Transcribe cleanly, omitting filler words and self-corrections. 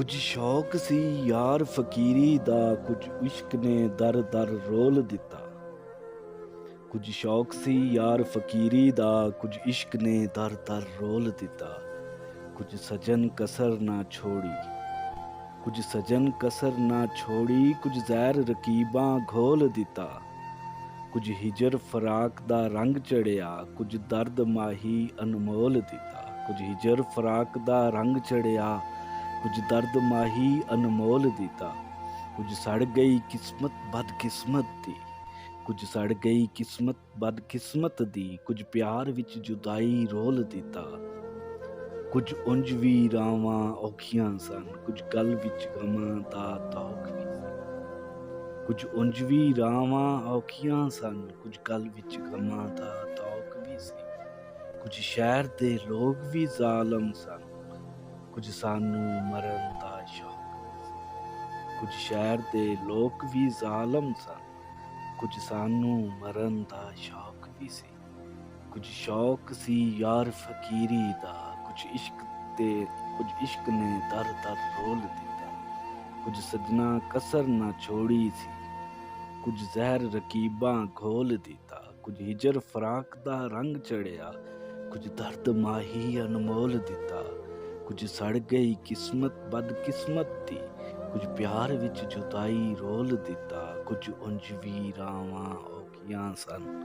ਕੁਝ ਸ਼ੌਕ ਸੀ ਯਾਰ ਫਕੀਰੀ ਦਾ, ਕੁਝ ਇਸ਼ਕ ਨੇ ਦਰ ਦਰ ਰੋਲ ਦਿੱਤਾ। ਕੁਝ ਸ਼ੌਕ ਸੀ ਯਾਰ ਫਕੀਰੀ ਦਾ, ਕੁਝ ਇਸ਼ਕ ਨੇ ਦਰ ਦਰ ਰੋਲ ਦਿੱਤਾ। ਕੁਝ ਸਜਨ ਕਸਰ ਨਾ ਛੋੜੀ, ਕੁਝ ਸਜਨ ਕਸਰ ਨਾ ਛੋੜੀ, ਕੁਝ ਜ਼ਹਿਰ ਰਕੀਬਾਂ ਘੋਲ ਦਿੱਤਾ। ਕੁਝ ਹਿਜਰ ਫਰਾਕ ਦਾ ਰੰਗ ਚੜਿਆ, ਕੁਝ ਦਰਦ ਮਾਹੀ ਅਨਮੋਲ ਦਿੱਤਾ। ਕੁਝ ਹਿਜਰ ਫਰਾਕ ਦਾ ਰੰਗ ਚੜਿਆ, ਕੁਝ ਦਰਦ ਮਾਹੀ ਅਨਮੋਲ ਦਿੱਤਾ। ਕੁਝ ਸੜ ਗਈ ਕਿਸਮਤ ਬਦਕਿਸਮਤ ਦੀ, ਕੁਝ ਸੜ ਗਈ ਕਿਸਮਤ ਬਦਕਿਸਮਤ ਦੀ। ਕੁਝ ਪਿਆਰ ਵਿੱਚ ਜੁਦਾਈ ਰੋਲ ਦਿੱਤਾ। ਕੁਝ ਉਂਝ ਵੀ ਰਾਵਾਂ ਔਖੀਆਂ ਸਨ, ਕੁਝ ਗਲ ਵਿੱਚ ਗਮਾਂ ਦਾ ਤੌਕ ਵੀ ਸੀ। ਕੁਝ ਉਂਝ ਵੀ ਰਾਵਾਂ ਔਖੀਆਂ ਸਨ, ਕੁਝ ਗਲ ਵਿੱਚ ਗਮਾਂ ਦਾ ਤੌਕ ਵੀ ਸੀ। ਕੁਝ ਸ਼ਹਿਰ ਦੇ ਲੋਕ ਵੀ ਜ਼ਾਲਮ ਸਨ, ਕੁਝ ਸਾਨੂੰ ਮਰਨ ਦਾ ਸ਼ੌਕ ਵੀ ਸੀ। ਕੁਝ ਸ਼ਹਿਰ ਦੇ ਲੋਕ ਵੀ ਜ਼ਾਲਮ ਸਨ, ਕੁਝ ਸਾਨੂੰ ਮਰਨ ਦਾ ਸ਼ੌਕ ਵੀ ਸੀ। ਕੁਝ ਸ਼ੌਕ ਸੀ ਯਾਰ ਫਕੀਰੀ ਦਾ, ਕੁਝ ਇਸ਼ਕ ਨੇ ਦਰ ਦਰ ਰੋਲ ਦਿੱਤਾ। ਕੁਝ ਸਜਣਾ ਕਸਰ ਨਾ ਛੋੜੀ ਸੀ, ਕੁਝ ਜ਼ਹਿਰ ਰਕੀਬਾਂ ਘੋਲ ਦਿੱਤਾ। ਕੁਝ ਹਿਜਰ ਫਰਾਕ ਦਾ ਰੰਗ ਚੜਿਆ, ਕੁਝ ਦਰਦ ਮਾਹੀ ਅਨਮੋਲ ਦਿੱਤਾ। ਕੁਝ ਸੜ ਗਈ ਕਿਸਮਤ ਬਦਕਿਸਮਤ ਦੀ, ਕੁਝ ਪਿਆਰ ਵਿੱਚ ਜੁਦਾਈ ਰੋਲ ਦਿੱਤਾ। ਕੁਝ ਉਂਝ ਵੀ ਰਾਵਾਂ ਔਖੀਆਂ ਸਨ,